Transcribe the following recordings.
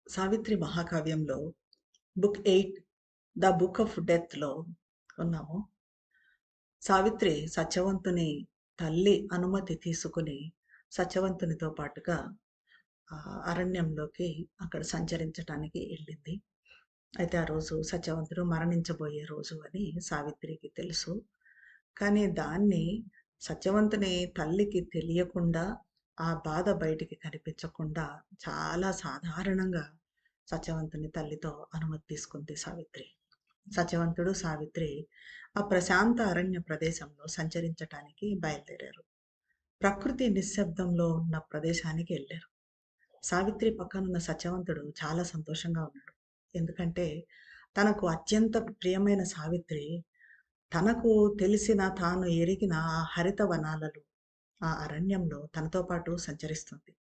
సావిత్రి మహాకావ్యంలో book 8 the book of డెత్‌లో ఉన్నాము. సావిత్రి సత్యవంతుని తల్లి అనుమతి తీసుకొని సత్యవంతునితో పాటుగా అరణ్యంలోకి అక్కడ సంచరించటానికి ఎళ్ళింది. అయితే ఆ రోజు సత్యవంతుడు మరణించబోయే రోజు అని సావిత్రికి తెలుసు. కానీ దాన్ని సత్యవంతుని తల్లికి తెలియకుండా, ఆ బాధ బయటికి కనిపించకుండా చాలా సాధారణంగా సత్యవంతుని తల్లితో అనుమతి తీసుకుంది సావిత్రి. సత్యవంతుడు, సావిత్రి ఆ ప్రశాంత అరణ్య ప్రదేశంలో సంచరించటానికి బయలుదేరారు. ప్రకృతి నిశ్శబ్దంలో ఉన్న ప్రదేశానికి ఎళ్లారు. సావిత్రి పక్కనున్న సత్యవంతుడు చాలా సంతోషంగా ఉన్నాడు. ఎందుకంటే తనకు అత్యంత ప్రియమైన సావిత్రి తనకు తెలిసిన, తాను ఎరిగిన ఆ హరిత వనాలలో, ఆ అరణ్యంలో తనతో పాటు సంచరిస్తుంది.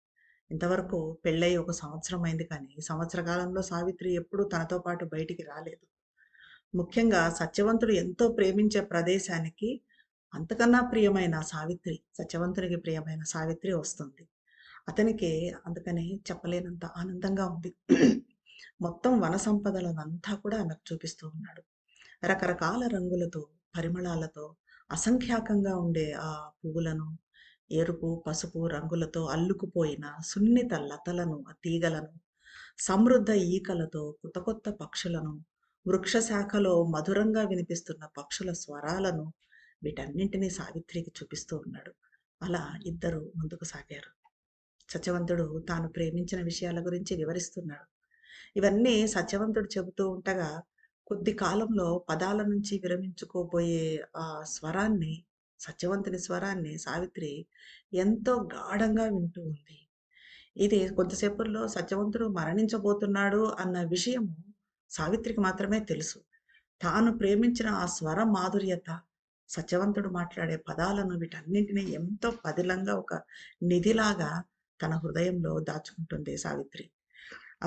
ఇంతవరకు పెళ్ళై ఒక సంవత్సరం అయింది కానీ, సంవత్సర కాలంలో సావిత్రి ఎప్పుడూ తనతో పాటు బయటికి రాలేదు. ముఖ్యంగా సత్యవంతుడు ఎంతో ప్రేమించే ప్రదేశానికి అంతకన్నా ప్రియమైన సావిత్రి, సత్యవంతునికి ప్రియమైన సావిత్రి వస్తుంది. అతనికి అందుకని చెప్పలేనంత ఆనందంగా ఉంది. మొత్తం వన సంపదలనంతా కూడా ఆమెకు చూపిస్తూ ఉన్నాడు. రకరకాల రంగులతో, పరిమళాలతో అసంఖ్యాకంగా ఉండే ఆ పువ్వులను, ఎరుపు, పసుపు రంగులతో అల్లుకుపోయిన సున్నిత లతలను, ఆ తీగలను, సమృద్ధ ఈకలతో కొత్త కొత్త పక్షులను, వృక్ష శాఖలో మధురంగా వినిపిస్తున్న పక్షుల స్వరాలను, వీటన్నింటినీ సావిత్రికి చూపిస్తూ ఉన్నాడు. అలా ఇద్దరు ముందుకు సాగారు. సత్యవంతుడు తాను ప్రేమించిన విషయాల గురించి వివరిస్తున్నాడు. ఇవన్నీ సత్యవంతుడు చెబుతూ ఉంటగా, కొద్ది కాలంలో పదాల నుంచి విరమించుకోబోయే ఆ స్వరాన్ని, సత్యవంతుని స్వరాన్ని సావిత్రి ఎంతో గాఢంగా వింటూ ఉంది. ఇది కొంతసేపట్లో సత్యవంతుడు మరణించబోతున్నాడు అన్న విషయము సావిత్రికి మాత్రమే తెలుసు. తాను ప్రేమించిన ఆ స్వర మాధుర్యత, సత్యవంతుడు మాట్లాడే పదాలను వీటన్నింటిని ఎంతో పదిలంగా ఒక నిధిలాగా తన హృదయంలో దాచుకుంటుంది సావిత్రి.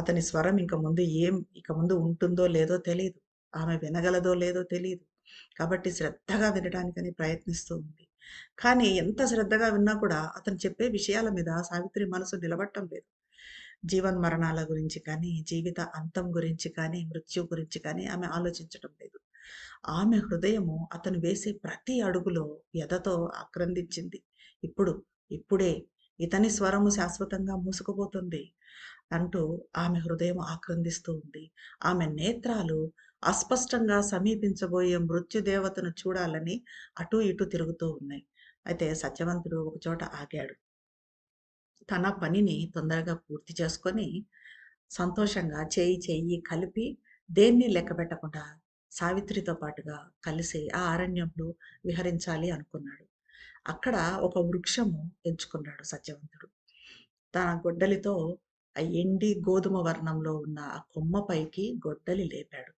అతని స్వరం ఇక ముందు ఉంటుందో లేదో తెలీదు. ఆమె వినగలదో లేదో తెలీదు. కాబట్టి శ్రద్ధగా వినడానికని ప్రయత్నిస్తూ ఉంది. కానీ ఎంత శ్రద్ధగా విన్నా కూడా అతను చెప్పే విషయాల మీద సావిత్రి మనసు నిలబడటం లేదు. జీవన్మరణాల గురించి కానీ, జీవిత అంతం గురించి కానీ, మృత్యు గురించి కానీ ఆమె ఆలోచించటం లేదు. ఆమె హృదయము అతను వేసే ప్రతి అడుగులో వ్యధతో ఆక్రందించింది. ఇప్పుడు, ఇప్పుడే ఇతని స్వరము శాశ్వతంగా మూసుకుపోతుంది అంటూ ఆమె హృదయం ఆక్రందిస్తూ ఉంది. ఆమె నేత్రాలు అస్పష్టంగా సమీపించబోయే మృత్యుదేవతను చూడాలని అటూ ఇటూ తిరుగుతూ ఉన్నాయి. అయితే సత్యవంతుడు ఒకచోట ఆగాడు. తన పనిని తొందరగా పూర్తి చేసుకొని, సంతోషంగా చెయ్యి కలిపి దేన్ని లెక్కపెట్టకుండా సావిత్రితో పాటుగా కలిసి ఆ అరణ్యంలో విహరించాలి అనుకున్నాడు. అక్కడ ఒక వృక్షము ఎంచుకున్నాడు సత్యవంతుడు. తన గొడ్డలితో ఆ ఎండి గోధుమ వర్ణంలో ఉన్న ఆ కొమ్మ పైకి గొడ్డలి లేపాడు.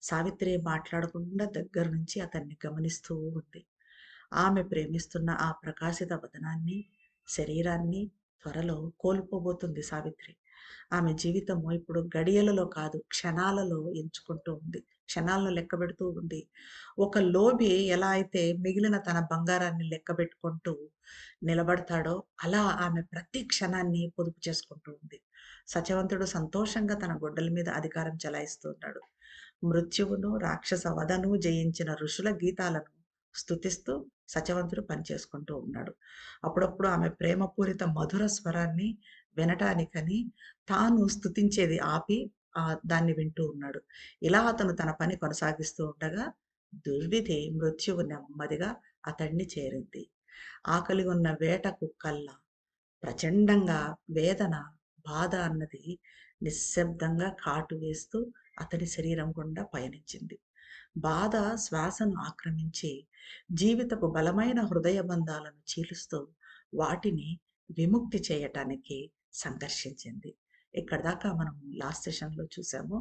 సావిత్రి మాట్లాడకుండా దగ్గర నుంచి అతన్ని గమనిస్తూ ఉంది. ఆమె ప్రేమిస్తున్న ఆ ప్రకాశిత వదనాన్ని, శరీరాన్ని త్వరలో కోల్పోబోతుంది సావిత్రి. ఆమె జీవితము ఇప్పుడు గడియలలో కాదు, క్షణాలలో ఎంచుకుంటూ ఉంది. క్షణాలను లెక్కబెడుతూ ఉంది. ఒక లోభి ఎలా అయితే మిగిలిన తన బంగారాన్ని లెక్కబెట్టుకుంటూ నిలబడతాడో, అలా ఆమె ప్రతి క్షణాన్ని పొదుపు చేసుకుంటూ ఉంది. సత్యవంతుడు సంతోషంగా తన గొడ్డలి మీద అధికారం చెలాయిస్తూ ఉన్నాడు. మృత్యువును, రాక్షస వధను జయించిన ఋషుల గీతాలను స్తుతిస్తూ సత్యవంతుడు పనిచేసుకుంటూ ఉన్నాడు. అప్పుడప్పుడు ఆమె ప్రేమపూరిత మధుర స్వరాన్ని వినటానికని తాను స్తుతించేది ఆపి దాన్ని వింటూ ఉన్నాడు. ఇలా అతను తన పని కొనసాగిస్తూ ఉండగా దుర్విధి మృత్యువు నెమ్మదిగా అతడిని చేరింది. ఆకలి ఉన్న వేట కుక్కల్లా ప్రచండంగా వేదన, బాధ అన్నది నిశ్శబ్దంగా కాటు వేస్తూ అతని శరీరం గుండా పయనించింది. బాధ శ్వాసను ఆక్రమించి జీవితపు బలమైన హృదయ బంధాలను చీలుస్తూ వాటిని విముక్తి చేయటానికి సంఘర్షించింది. ఇక్కడి దాకా మనం లాస్ట్ సెషన్‌లో చూసాము.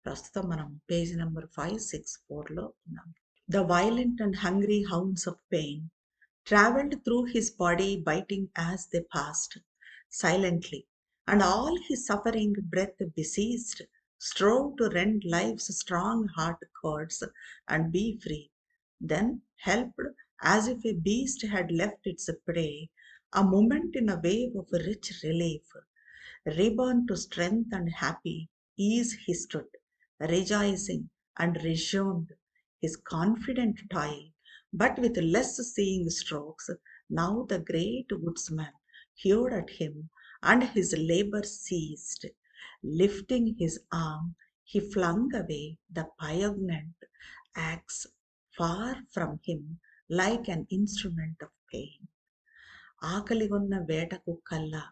ప్రస్తుతం మనం పేజ్ నంబర్ 5, 6, 4లో ఉన్నాం. The violent and hungry hounds of pain traveled through his body, biting as they passed, silently, and all his suffering breath besieged, strove to rend life's strong heart cords and be free. Then, helped as if a beast had left its prey, a moment in a wave of rich relief, Reborn to strength and happy, ease he stood, rejoicing and resumed his confident toil, but with less seeing strokes. Now the great woodsman hewed at him, and his labor ceased. Lifting his arm, he flung away the poignant axe far from him like an instrument of pain. ఆకలిగొన్న వేట కుక్కల్లా,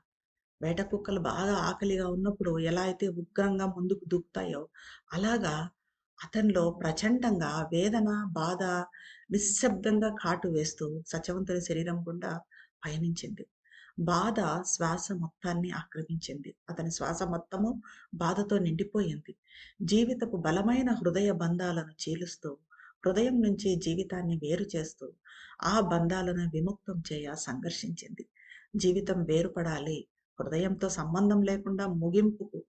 వేట కుక్కలు బాగా ఆకలిగా ఉన్నప్పుడు ఎలా అయితే ఉగ్రంగా ముందుకు దూకుతాయో, అలాగా అతనిలో ప్రచండంగా వేదన, బాధ నిశ్శబ్దంగా కాటు వేస్తూ సత్యవంతుని శరీరం గుండా పయనించింది. బాధ శ్వాస మొత్తాన్ని ఆక్రమించింది. అతని శ్వాస మొత్తము బాధతో నిండిపోయింది. జీవితపు బలమైన హృదయ బంధాలను చీలుస్తూ, హృదయం నుంచి జీవితాన్ని వేరు చేస్తూ, ఆ బంధాలను విముక్తం చేయ సంఘర్షించింది. జీవితం వేరుపడాలి, హృదయంతో సంబంధం లేకుండా ముగింపుకు,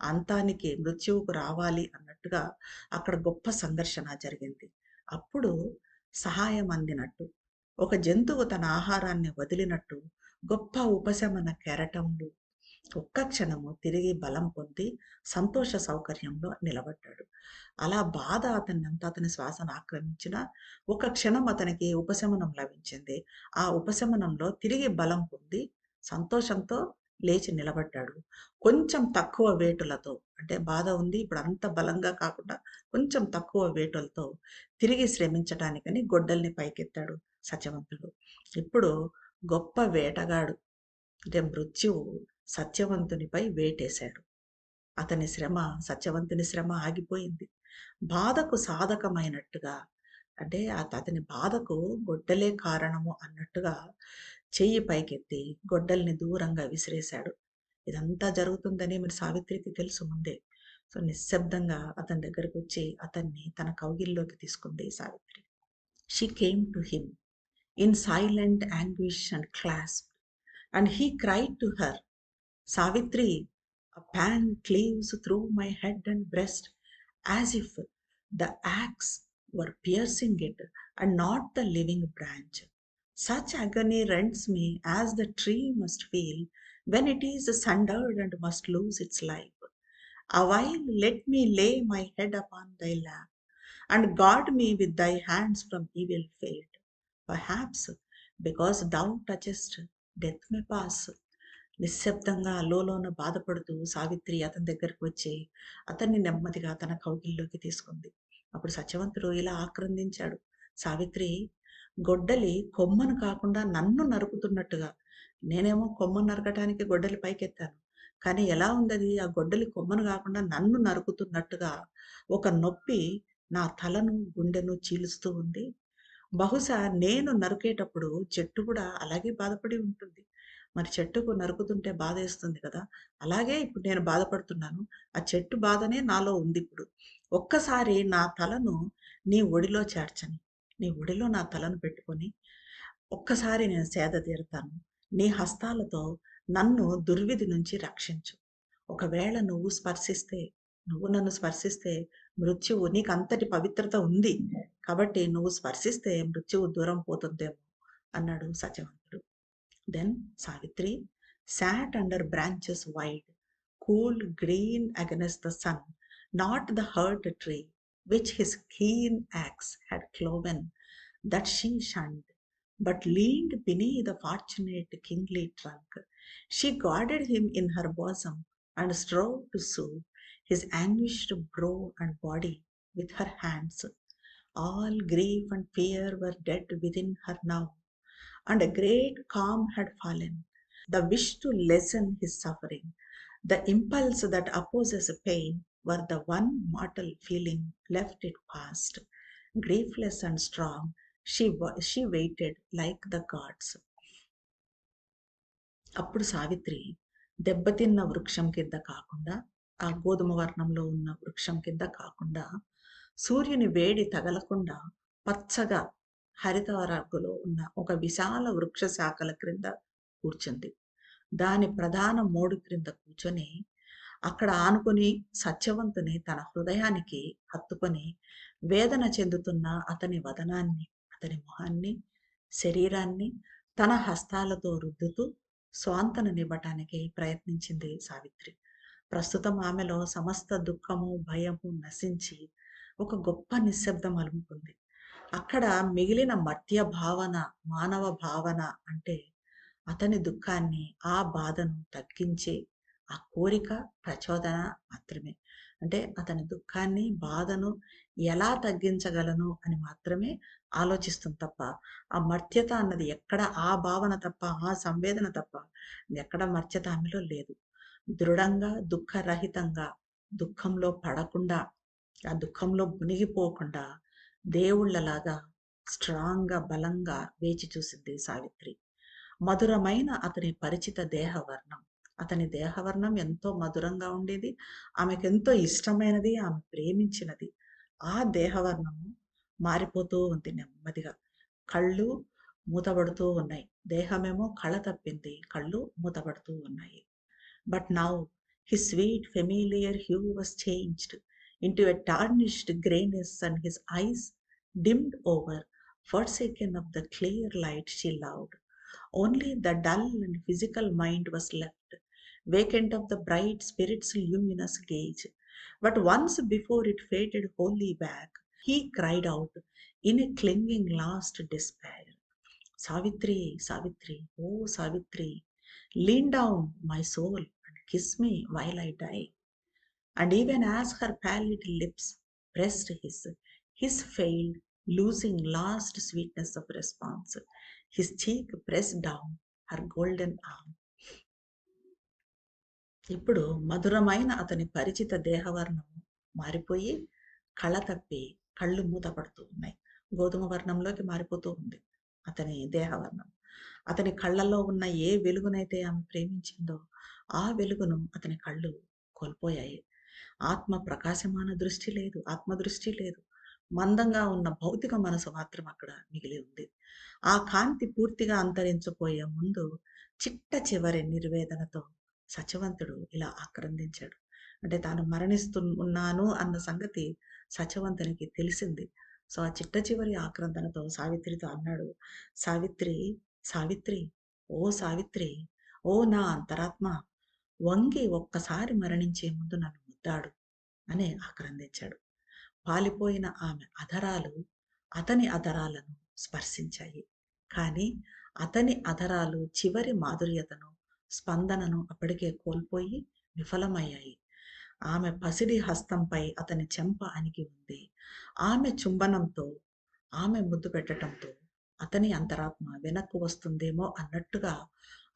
అంతానికి, మృత్యువుకు రావాలి అన్నట్టుగా అక్కడ గొప్ప సంఘర్షణ జరిగింది. అప్పుడు సహాయం అందినట్టు, ఒక జంతువు తన ఆహారాన్ని వదిలినట్టు గొప్ప ఉపశమన కెరటంలో ఒక్క క్షణము తిరిగి బలం పొంది సంతోష సౌకర్యంలో నిలబడ్డాడు. అలా బాధ అతన్నంతా, అతని శ్వాసను ఆక్రమించిన ఒక క్షణం అతనికి ఉపశమనం లభించింది. ఆ ఉపశమనంలో తిరిగి బలం పొంది సంతోషంతో లేచి నిలబడ్డాడు. కొంచెం తక్కువ వేటులతో, అంటే బాధ ఉంది ఇప్పుడు అంత బలంగా కాకుండా కొంచెం తక్కువ వేటులతో తిరిగి శ్రమించటానికని గొడ్డల్ని పైకెత్తాడు సత్యవంతుడు. ఇప్పుడు గొప్ప వేటగాడు, అంటే మృత్యువు సత్యవంతునిపై వేటేశాడు. అతని శ్రమ, సత్యవంతుని శ్రమ ఆగిపోయింది. బాధకు సాధకమైనట్టుగా, అంటే అతని బాధకు గొడ్డలే కారణము అన్నట్టుగా చెయ్యి పైకెత్తి గొడ్డల్ని దూరంగా విసిరేశాడు. ఇదంతా జరుగుతుందని మరి సావిత్రికి తెలుసు ముందే. సో నిశ్శబ్దంగా అతని దగ్గరకు వచ్చి అతన్ని తన కౌగిల్లోకి తీసుకుంది Savitri. She came to him in silent anguish and clasped, and he cried to her, Savitri, a pang cleaves through my head and breast, as if the axe were piercing it, and not the living branch. Such agony rends me as the tree must feel when it is sundered and must lose its life. Awhile let me lay my head upon thy lap, and guard me with thy hands from evil fate. Perhaps because thou touchest, death may pass. నిశ్శబ్దంగా లోలోన బాధపడుతూ సావిత్రి అతని దగ్గరకు వచ్చి అతన్ని నెమ్మదిగా తన కౌగిల్లోకి తీసుకుంది. అప్పుడు సత్యవంతుడు ఇలా ఆక్రందించాడు. సావిత్రి, గొడ్డలి కొమ్మను కాకుండా నన్ను నరుకుతున్నట్టుగా, నేనేమో కొమ్మను నరకటానికి గొడ్డలి పైకెత్తాను, కానీ ఎలా ఉందది, ఆ గొడ్డలి కొమ్మను కాకుండా నన్ను నరుకుతున్నట్టుగా ఒక నొప్పి నా తలను, గుండెను చీలుస్తూ ఉంది. బహుశా నేను నరికేటప్పుడు చెట్టు కూడా అలాగే బాధపడి ఉంటుంది. మరి చెట్టుకు నరుకుతుంటే బాధేస్తుంది కదా! అలాగే ఇప్పుడు నేను బాధపడుతున్నాను. ఆ చెట్టు బాధనే నాలో ఉందిప్పుడు. ఒక్కసారి నా తలను నీ ఒడిలో చేర్చని, నీ ఒడిలో నా తలను పెట్టుకొని ఒక్కసారి నేను సేద తీరుతాను. నీ హస్తాలతో నన్ను దుర్విధి నుంచి రక్షించు. ఒకవేళ నువ్వు నన్ను స్పర్శిస్తే మృత్యువు, నీకంతటి పవిత్రత ఉంది కాబట్టి నువ్వు స్పర్శిస్తే మృత్యువు దూరం పోతుందేమో అన్నాడు సత్యవంతుడు. Then Savitri sat under branches wide, cool green against the sun, not the hurt tree which his keen axe had cloven, that she shunned, but leaned beneath the fortunate kingly trunk. She guarded him in her bosom and strove to soothe his anguished brow and body with her hands. All grief and fear were dead within her now, and a great calm had fallen. The wish to lessen his suffering, the impulse that opposes pain, were the one mortal feeling left it past. Griefless and strong, she waited like the gods. అప్పుడు సావిత్రి దెబ్బతిన్న వృక్షం కింద కాకుండా, ఆ గోధుమ వర్ణంలో ఉన్న వృక్షం కింద కాకుండా, సూర్యుని వేడి తగలకుండా పచ్చగా హరిత రంగులో ఉన్న ఒక విశాల వృక్ష శాఖల క్రింద కూర్చుంది. దాని ప్రధాన మోడు క్రింద కూర్చొని అక్కడ ఆనుకుని సత్యవంతుని తన హృదయానికి హత్తుకొని వేదన చెందుతున్న అతని వదనాన్ని, అతని మొహాన్ని, శరీరాన్ని తన హస్తాలతో రుద్దుతూ స్వాంతననివ్వటానికి ప్రయత్నించింది సావిత్రి. ప్రస్తుతం ఆమెలో సమస్త దుఃఖము, భయము నశించి ఒక గొప్ప నిశ్శబ్దం అలుముకుంది. అక్కడ మిగిలిన మర్త్య భావన, మానవ భావన అంటే అతని దుఃఖాన్ని, ఆ బాధను తగ్గించే ఆ కోరిక, ప్రచోదన మాత్రమే. అంటే అతని దుఃఖాన్ని, బాధను ఎలా తగ్గించగలను అని మాత్రమే ఆలోచిస్తుంది తప్ప, ఆ మర్త్యత అన్నది ఎక్కడ, ఆ భావన తప్ప, ఆ సంవేదన తప్ప ఎక్కడ మర్త్యత ఆమెలో లేదు. దృఢంగా, దుఃఖరహితంగా, దుఃఖంలో పడకుండా, ఆ దుఃఖంలో మునిగిపోకుండా దేవుళ్ళలాగా స్ట్రాంగ్‌గా, బలంగా వేచి చూసింది సావిత్రి. మధురమైన అతని పరిచిత దేహవర్ణం. అతని దేహవర్ణం ఎంతో మధురంగా ఉండేది. ఆమెకెంతో ఇష్టమైనది, ఆమె ప్రేమించినది. ఆ దేహవర్ణము మారిపోతూ ఉంది నెమ్మదిగా. కళ్ళు మూతబడుతూ ఉన్నాయి. దేహమేమో కళ తప్పింది. కళ్ళు మూతబడుతూ ఉన్నాయి. But now his sweet familiar hue was changed into a tarnished greyness, and his eyes dimmed over, forsaken of the clear light she loved. Only the dull and physical mind was left, vacant of the bright spirit's luminous gaze. But once before it faded wholly back, he cried out in a clinging last despair, Savitri, Savitri, oh Savitri, lean down, my soul, and kiss me while I die. And even as her pallid lips pressed his failed, losing last sweetness of response, his cheek pressed down her golden arm. ఇప్పుడు మధురమైన అతని పరిచిత దేహవర్ణము మారిపోయి కళ తప్పి కళ్ళు మూతపడుతూ ఉన్నాయి. గోధుమ వర్ణంలోకి మారిపోతూ ఉంది అతని దేహవర్ణం. అతని కళ్ళల్లో ఉన్న ఏ వెలుగునైతే ఆమె ప్రేమించిందో ఆ వెలుగును అతని కళ్ళు కోల్పోయాయి. ఆత్మ ప్రకాశమాన దృష్టి లేదు, ఆత్మదృష్టి లేదు. మందంగా ఉన్న భౌతిక మనసు మాత్రం అక్కడ మిగిలి ఉంది. ఆ కాంతి పూర్తిగా అంతరించిపోయే ముందు చిట్ట చివరి నిర్వేదనతో సత్యవంతుడు ఇలా ఆక్రందించాడు. అంటే తాను ఉన్నాను అన్న సంగతి సత్యవంతునికి తెలిసింది. సో ఆ చిట్ట చివరి ఆక్రందనతో సావిత్రితో అన్నాడు, సావిత్రి, సావిత్రి, ఓ సావిత్రి, ఓ నా అంతరాత్మ, వంగి ఒక్కసారి మరణించే ముందు నన్ను ముద్దాడు అని ఆక్రందించాడు. పాలిపోయిన ఆమె అధరాలు అతని అధరాలను స్పర్శించాయి. కానీ అతని అధరాలు చివరి మాధుర్యతను, స్పందనను అప్పటికే కోల్పోయి విఫలమయ్యాయి. ఆమె పసిడి హస్తంపై అతని చెంప అణిగి ఉంది. ఆమె చుంబనంతో, ఆమె ముద్దు పెట్టడంతో అతని అంతరాత్మ వెనక్కు వస్తుందేమో అన్నట్టుగా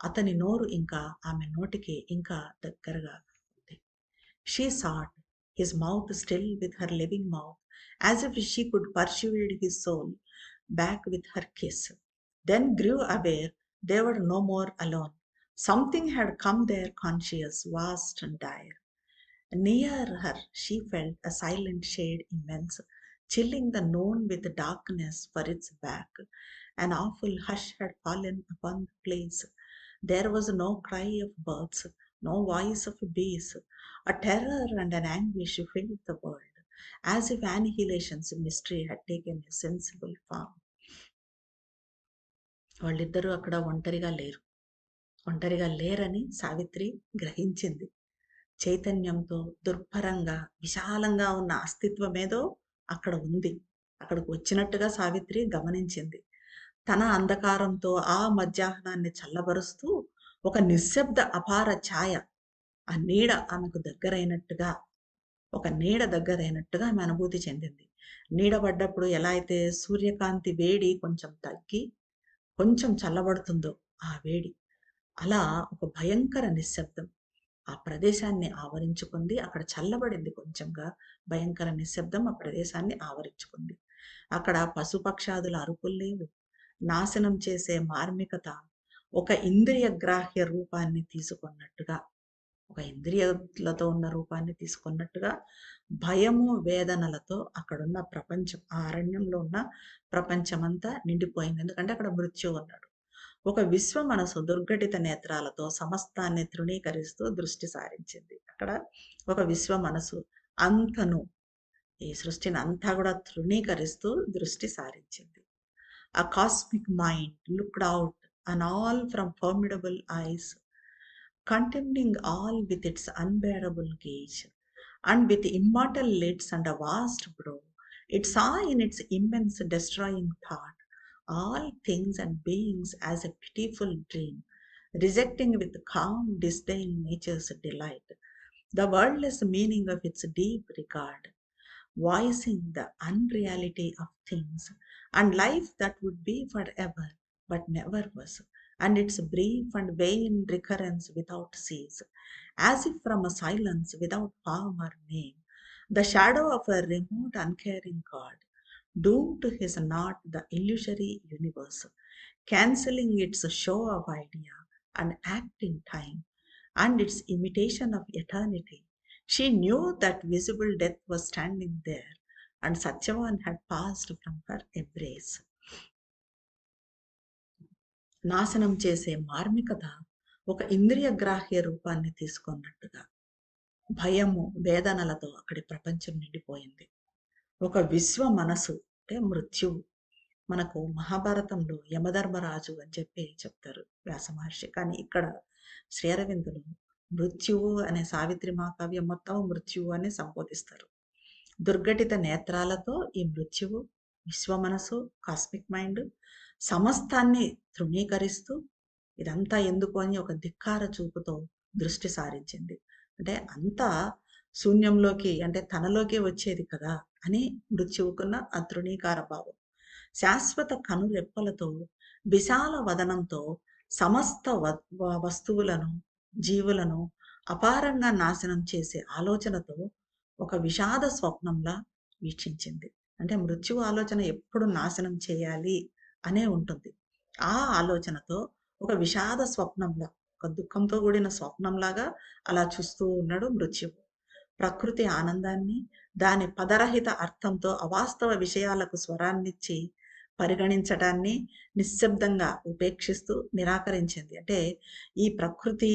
అతని నోరు ఇంకా ఆమె నోటికి ఇంకా దగ్గరగా ఉంది. She sought his mouth still with her living mouth, as if she could persuade his soul back with her kiss. Then grew aware they were no more alone. Something had come there conscious, vast and dire. Near her she felt a silent shade immense, chilling the known with darkness for its back. An awful hush had fallen upon the place. There was no cry of birds, no voice of beasts. A terror and an anguish filled the world, as if annihilation's mystery had taken a sensible form. వాళ్ళిద్దరూ అక్కడ ఒంటరిగా లేరని సావిత్రి గ్రహించింది. చైతన్యంతో దుర్భరంగా, విశాలంగా ఉన్న అస్తిత్వమేదో అక్కడ ఉంది. అక్కడికి వచ్చినట్టుగా సావిత్రి గమనించింది. తన అంధకారంతో ఆ మధ్యాహ్నాన్ని చల్లబరుస్తూ ఒక నిశ్శబ్ద అపార ఛాయ, ఆ నీడ ఆమెకు దగ్గరైనట్టుగా, ఒక నీడ దగ్గరైనట్టుగా ఆమె అనుభూతి చెందింది. నీడ పడ్డప్పుడు ఎలా అయితే సూర్యకాంతి వేడి కొంచెం తగ్గి కొంచెం చల్లబడుతుందో ఆ వేడి, అలా ఒక భయంకర నిశ్శబ్దం ఆ ప్రదేశాన్ని ఆవరించుకుంది. అక్కడ చల్లబడింది కొంచెంగా. భయంకర నిశ్శబ్దం ఆ ప్రదేశాన్ని ఆవరించుకుంది. అక్కడ పశుపక్షాదుల అరుపులు లేవు. నాశనం చేసే మార్మికత ఒక ఇంద్రియ గ్రాహ్య రూపాన్ని తీసుకున్నట్టుగా, ఒక ఇంద్రియాలతో ఉన్న రూపాన్ని తీసుకున్నట్టుగా భయము, వేదనలతో అక్కడున్న ప్రపంచం, ఆ అరణ్యంలో ఉన్న ప్రపంచమంతా నిండిపోయింది. ఎందుకంటే అక్కడ మృత్యు ఉన్నాడు. ఒక విశ్వ మనసు దుర్ఘటిత నేత్రాలతో సమస్తాన్ని తృణీకరిస్తూ దృష్టి సారించింది. అక్కడ ఒక విశ్వ మనసు అంతను, ఈ సృష్టిని అంతా కూడా తృణీకరిస్తూ దృష్టి సారించింది. A cosmic mind looked out and all from formidable eyes, contemning all with its unbearable gaze, and with immortal lids and a vast brow, it saw in its immense destroying thought all things and beings as a pitiful dream, rejecting with calm disdain nature's delight, the wordless meaning of its deep regard, voicing the unreality of things and life that would be forever but never was, and its brief and vain recurrence without cease, as if from a silence without form or name, the shadow of a remote uncaring God, doomed to his not the illusory universe, cancelling its show of idea and act in time, and its imitation of eternity. She knew that visible death was standing there, and Satyavan had passed from her embrace. నాశనం చేసే మార్మికత ఒక ఇంద్రియగ్రాహ్య రూపాన్ని తీసుకున్నట్టుగా భయము వేదనలతో అక్కడి ప్రపంచం నిండిపోయింది. ఒక విశ్వ మనసు అంటే మృత్యువు. మనకు మహాభారతంలో యమధర్మరాజు అని చెప్పి చెప్తారు వ్యాస మహర్షి. కానీ ఇక్కడ శ్రీ అరవిందులు మృత్యువు అనే సావిత్రి మహాకావ్యం మొత్తం మృత్యువు అని సంబోధిస్తారు. దుర్ఘటిత నేత్రాలతో ఈ మృత్యువు విశ్వ మనసు, కాస్మిక్ మైండ్ సమస్తాన్ని తృణీకరిస్తూ ఇదంతా ఎందుకు అని ఒక ధిక్కార చూపుతో దృష్టి సారించింది. అంటే అంతా శూన్యంలోకి, అంటే తనలోకి వచ్చేది కదా అని మృత్యువుకున్న ఆ తృణీకార భావం. శాశ్వత కనురెప్పలతో విశాల వదనంతో సమస్త వస్తువులను, జీవులను అపారంగా నాశనం చేసే ఆలోచనతో ఒక విషాద స్వప్నంలా వీక్షించింది. అంటే మృత్యువు ఆలోచన ఎప్పుడు నాశనం చేయాలి అనే ఉంటుంది. ఆ ఆలోచనతో ఒక విషాద స్వప్నంలా, ఒక దుఃఖంతో కూడిన స్వప్నంలాగా అలా చూస్తూ ఉన్నాడు మృత్యువు. ప్రకృతి ఆనందాన్ని, దాని పదరహిత అర్థంతో అవాస్తవ విషయాలకు స్వరాన్నిచ్చి పరిగణించటాన్ని నిశ్శబ్దంగా ఉపేక్షిస్తూ నిరాకరించింది. అంటే ఈ ప్రకృతి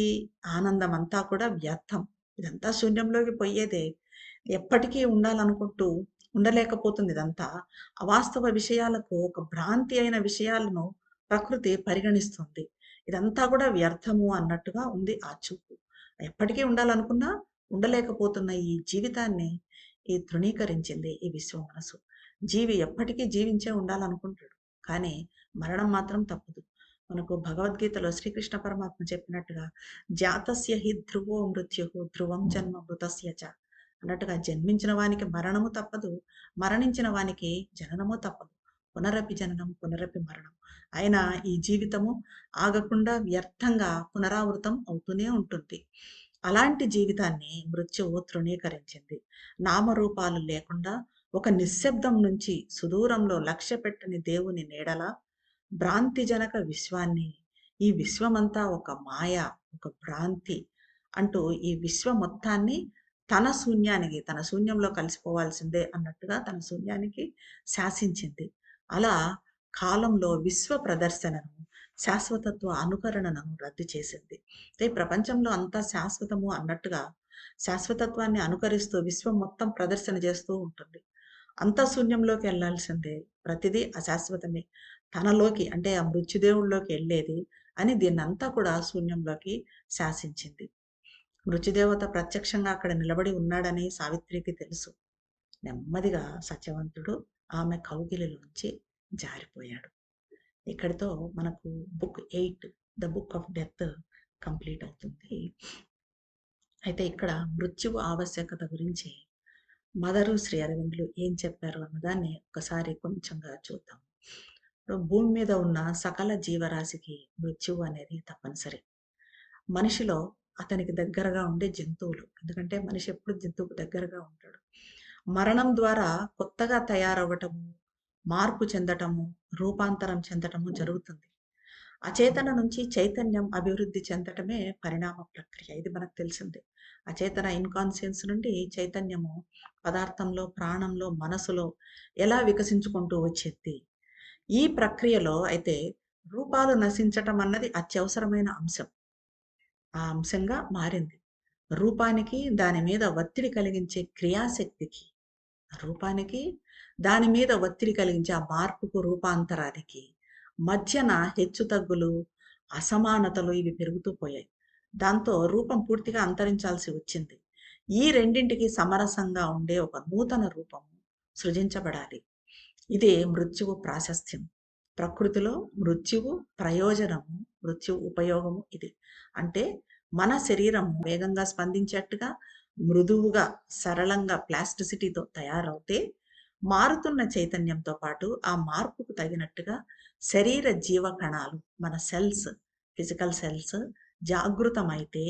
ఆనందం అంతా కూడా వ్యర్థం, ఇదంతా శూన్యంలోకి పోయేదే, ఎప్పటికీ ఉండాలనుకుంటూ ఉండలేకపోతుంది. ఇదంతా అవాస్తవ విషయాలకు, ఒక భ్రాంతి అయిన విషయాలను ప్రకృతి పరిగణిస్తుంది. ఇదంతా కూడా వ్యర్థము అన్నట్టుగా ఉంది ఆ చూపు. ఎప్పటికీ ఉండాలనుకున్నా ఉండలేకపోతున్న ఈ జీవితాన్ని ఈ తృణీకరించింది ఈ విశ్వ మనసు. జీవి ఎప్పటికీ జీవించే ఉండాలనుకుంటాడు, కానీ మరణం మాత్రం తప్పదు. మనకు భగవద్గీతలో శ్రీకృష్ణ పరమాత్మ చెప్పినట్టుగా జాతస్య హి ధ్రువో మృత్యు ధ్రువం జన్మ మృతస్య చ అన్నట్టుగా, జన్మించిన వానికి మరణము తప్పదు, మరణించిన వానికి జననము తప్పదు. పునరపి జననం పునరపి మరణం. అయినా ఈ జీవితము ఆగకుండా వ్యర్థంగా పునరావృతం అవుతూనే ఉంటుంది. అలాంటి జీవితాన్ని మృత్యువు తృణీకరించింది. నామరూపాలు లేకుండా ఒక నిశ్శబ్దం నుంచి సుదూరంలో లక్ష్య పెట్టని దేవుని నీడల భ్రాంతిజనక విశ్వాన్ని, ఈ విశ్వమంతా ఒక మాయ, ఒక భ్రాంతి అంటూ ఈ విశ్వ మొత్తాన్ని తన శూన్యానికి, తన శూన్యంలో కలిసిపోవాల్సిందే అన్నట్టుగా తన శూన్యానికి శాసించింది. అలా కాలంలో విశ్వ ప్రదర్శనను, శాశ్వతత్వ అనుకరణను రద్దు చేసింది. అంటే ప్రపంచంలో అంతా శాశ్వతము అన్నట్టుగా శాశ్వతత్వాన్ని అనుకరిస్తూ విశ్వం మొత్తం ప్రదర్శన చేస్తూ ఉంటుంది. అంతా శూన్యంలోకి వెళ్ళాల్సిందే, ప్రతిదీ అశాశ్వతమే, తనలోకి అంటే ఆ మృత్యుదేవుల్లోకి వెళ్ళేది అని దీన్నంతా కూడా శూన్యంలోకి శాసించింది. మృత్యుదేవత ప్రత్యక్షంగా అక్కడ నిలబడి ఉన్నాడని సావిత్రికి తెలుసు. నెమ్మదిగా సత్యవంతుడు ఆమె కౌగిలిలోంచి జారిపోయాడు. ఇక్కడితో మనకు book 8 the book of death complete అవుతుంది. అయితే ఇక్కడ మృత్యువు ఆవశ్యకత గురించి మదరు శ్రీ అరవిందులు ఏం చెప్పారు అన్నదాన్ని ఒకసారి కొంచెంగా చూద్దాం. భూమి మీద ఉన్న సకల జీవరాశికి మృత్యువు అనేది తప్పనిసరి. మనిషిలో అతనికి దగ్గరగా ఉండే జంతువులు, ఎందుకంటే మనిషి ఎప్పుడు జంతువుకు దగ్గరగా ఉంటాడు. మరణం ద్వారా కొత్తగా తయారవ్వటము, మార్పు చెందటము, రూపాంతరం చెందటము జరుగుతుంది. అచేతన నుంచి చైతన్యం అభివృద్ధి చెందటమే పరిణామ ప్రక్రియ. ఇది మనకు తెలిసిందే. అచేతన ఇన్కాన్షియన్స్ నుండి చైతన్యము పదార్థంలో, ప్రాణంలో, మనసులో ఎలా వికసించుకుంటూ వచ్చేది. ఈ ప్రక్రియలో అయితే రూపాలు నశించటం అన్నది అత్యవసరమైన అంశం. ఆ అంశంగా మారింది. రూపానికి దాని మీద ఒత్తిడి కలిగించే క్రియాశక్తికి, రూపానికి దాని మీద ఒత్తిడి కలిగించే ఆ మార్పుకు, రూపాంతరానికి మధ్యన హెచ్చు తగ్గులు, అసమానతలు ఇవి పెరుగుతూ పోయాయి. దాంతో రూపం పూర్తిగా అంతరించాల్సి వచ్చింది. ఈ రెండింటికి సమరసంగా ఉండే ఒక నూతన రూపం సృజించబడాలి. ఇదే మృత్యువు ప్రాశస్త్యం. ప్రకృతిలో మృత్యువు ప్రయోజనము, మృత్యువు ఉపయోగము ఇది. అంటే మన శరీరం వేగంగా స్పందించేట్టుగా, మృదువుగా, సరళంగా ప్లాస్టిసిటీతో తయారవుతే, మారుతున్న చైతన్యంతో పాటు ఆ మార్పుకు తగినట్టుగా శరీర జీవ కణాలు, మన సెల్స్, ఫిజికల్ సెల్స్ జాగృతమైతే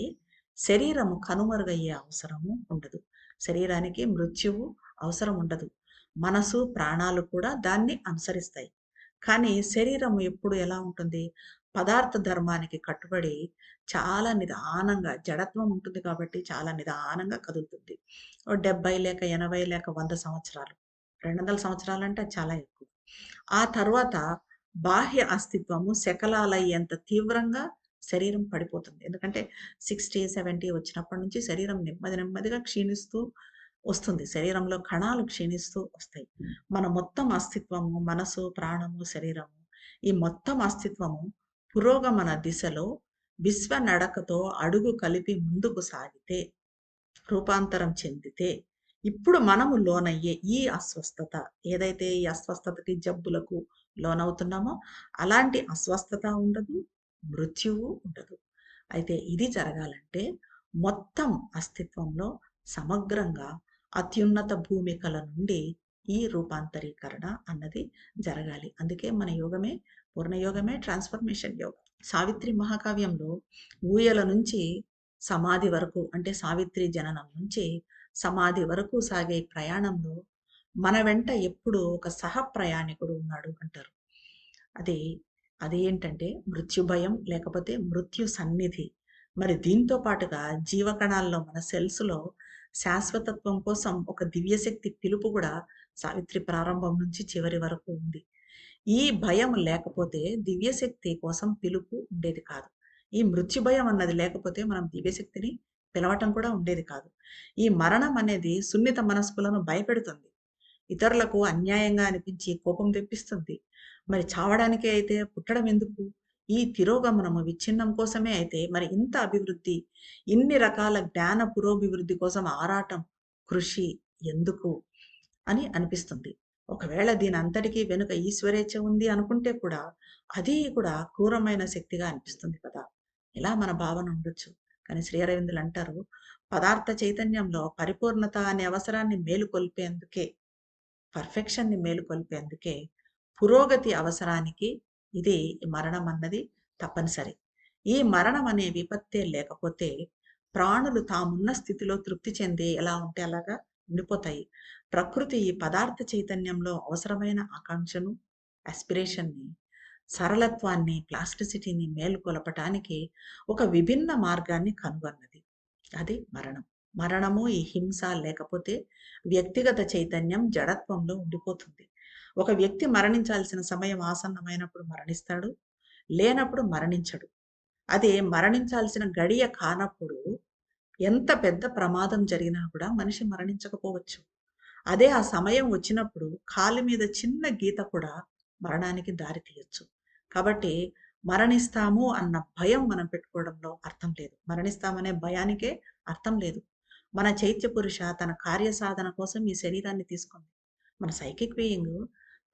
శరీరము కనుమరుగయ్యే అవసరము ఉండదు. శరీరానికి మృత్యువు అవసరం ఉండదు. మనసు, ప్రాణాలు కూడా దాన్ని అనుసరిస్తాయి. కానీ శరీరం ఎప్పుడు ఎలా ఉంటుంది? పదార్థ ధర్మానికి కట్టుబడి చాలా నిదానంగా జడత్వం ఉంటుంది కాబట్టి చాలా నిదానంగా కదులుతుంది. ఓ 70 లేక 80 లేక 100 సంవత్సరాలు. 200 సంవత్సరాలంటే అది చాలా ఎక్కువ. ఆ తర్వాత బాహ్య అస్తిత్వము శకలాలయ్యేంత తీవ్రంగా శరీరం పడిపోతుంది. ఎందుకంటే 60, 70 వచ్చినప్పటి నుంచి శరీరం నెమ్మది నెమ్మదిగా క్షీణిస్తూ వస్తుంది. శరీరంలో కణాలు క్షీణిస్తూ వస్తాయి. మన మొత్తం అస్తిత్వము, మనసు, ప్రాణము, శరీరము ఈ మొత్తం అస్తిత్వము పురోగమన దిశలో విశ్వ నడకతో అడుగు కలిపి ముందుకు సాగితే, రూపాంతరం చెందితే, ఇప్పుడు మనము లోనయ్యే ఈ అస్వస్థత, ఏదైతే ఈ అస్వస్థతకి, జబ్బులకు లోనవుతున్నామో అలాంటి అస్వస్థత ఉండదు, మృత్యువు ఉండదు. అయితే ఇది జరగాలంటే మొత్తం అస్తిత్వంలో సమగ్రంగా అత్యున్నత భూమికల నుండి ఈ రూపాంతరీకరణ అన్నది జరగాలి. అందుకే మన యోగమే పూర్ణయోగమే ట్రాన్స్ఫర్మేషన్ యోగం. సావిత్రి మహాకావ్యంలో ఊయల నుంచి సమాధి వరకు, అంటే సావిత్రి జననం నుంచి సమాధి వరకు సాగే ప్రయాణంలో మన వెంట ఎప్పుడు ఒక సహ ప్రయాణికుడు ఉన్నాడు అంటారు. అది అది ఏంటంటే మృత్యు భయం, లేకపోతే మృత్యు సన్నిధి. మరి దీంతో పాటుగా జీవకణాల్లో మన సెల్స్‌లో శాశ్వతత్వం కోసం ఒక దివ్యశక్తి పిలుపు కూడా సావిత్రి ప్రారంభం నుంచి చివరి వరకు ఉంది. ఈ భయం లేకపోతే దివ్యశక్తి కోసం పిలుపు ఉండేది కాదు. ఈ మృత్యు భయం అన్నది లేకపోతే మనం దివ్యశక్తిని పిలవటం కూడా ఉండేది కాదు. ఈ మరణం అనేది సున్నిత మనస్కులను భయపెడుతుంది. ఇతరులకు అన్యాయంగా అనిపించి కోపం తెప్పిస్తుంది. మరి చావడానికే అయితే పుట్టడం ఎందుకు? ఈ తిరోగమనము విచ్ఛిన్నం కోసమే అయితే మరి ఇంత అభివృద్ధి, ఇన్ని రకాల జ్ఞాన పురోభివృద్ధి కోసం ఆరాటం, కృషి ఎందుకు అని అనిపిస్తుంది. ఒకవేళ దీనంతటికీ వెనుక ఈశ్వరేచ్ఛ ఉంది అనుకుంటే కూడా, అది కూడా క్రూరమైన శక్తిగా అనిపిస్తుంది కదా! ఇలా మన భావన ఉండొచ్చు. కానీ శ్రీ అరవిందులు అంటారు, పదార్థ చైతన్యంలో పరిపూర్ణత అనే అవసరాన్ని మేలుకొల్పేందుకే, పర్ఫెక్షన్‌ని మేలుకొల్పేందుకే, పురోగతి అవసరానికి ఇది మరణం అన్నది తప్పనిసరి. ఈ మరణం అనే విపత్తే లేకపోతే ప్రాణులు తామున్న స్థితిలో తృప్తి చెంది ఎలా ఉంటే అలాగా ఉండిపోతాయి. ప్రకృతి ఈ పదార్థ చైతన్యంలో అవసరమైన ఆకాంక్షను, యాస్పిరేషన్‌ని, సరళత్వాన్ని, ప్లాస్టిసిటీని మేలుకొలపటానికి ఒక విభిన్న మార్గాన్ని కనుగొన్నది. అది మరణం. మరణము ఈ హింస లేకపోతే వ్యక్తిగత చైతన్యం జడత్వంలో ఉండిపోతుంది. ఒక వ్యక్తి మరణించాల్సిన సమయం ఆసన్నమైనప్పుడు మరణిస్తాడు. లేనప్పుడు మరణించడు. అదే మరణించాల్సిన గడియ కానప్పుడు ఎంత పెద్ద ప్రమాదం జరిగినా కూడా మనిషి మరణించకపోవచ్చు. అదే ఆ సమయం వచ్చినప్పుడు కాలు మీద చిన్న గీత కూడా మరణానికి దారి తీయొచ్చు. కాబట్టి మరణిస్తాము అన్న భయం మనం పెట్టుకోవడంలో అర్థం లేదు. మరణిస్తామనే భయానికే అర్థం లేదు. మన చైత్య పురుష తన కార్యసాధన కోసం ఈ శరీరాన్ని తీసుకుంది. మన సైకిక్ బీయింగ్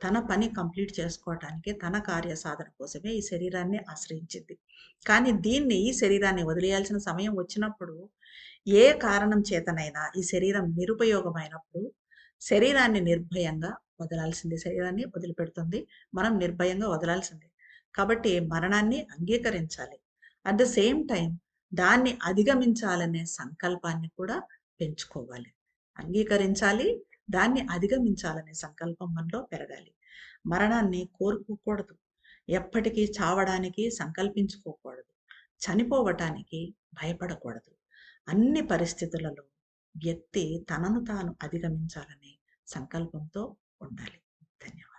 తన పని కంప్లీట్ చేసుకోవటానికి, తన కార్యసాధన కోసమే ఈ శరీరాన్ని ఆశ్రయించింది. కానీ దీన్ని, ఈ శరీరాన్ని వదిలేయాల్సిన సమయం వచ్చినప్పుడు, ఏ కారణం చేతనైనా ఈ శరీరం నిరుపయోగమైనప్పుడు శరీరాన్ని నిర్భయంగా వదలాల్సిందే. శరీరాన్ని వదిలిపెడుతుంది. మనం నిర్భయంగా వదలాల్సిందే. కాబట్టి మరణాన్ని అంగీకరించాలి. అట్ ద సేమ్ టైమ్ దాన్ని అధిగమించాలనే సంకల్పాన్ని కూడా పెంచుకోవాలి. అంగీకరించాలి. దాన్ని అధిగమించాలనే సంకల్పం మనలో పెరగాలి. మరణాన్ని కోరుకోకూడదు. ఎప్పటికీ చావడానికి సంకల్పించుకోకూడదు. చనిపోవటానికి భయపడకూడదు. అన్ని పరిస్థితులలో వ్యక్తి తనను తాను అధిగమించాలనే సంకల్పంతో ఉండాలి. ధన్యవాదాలు.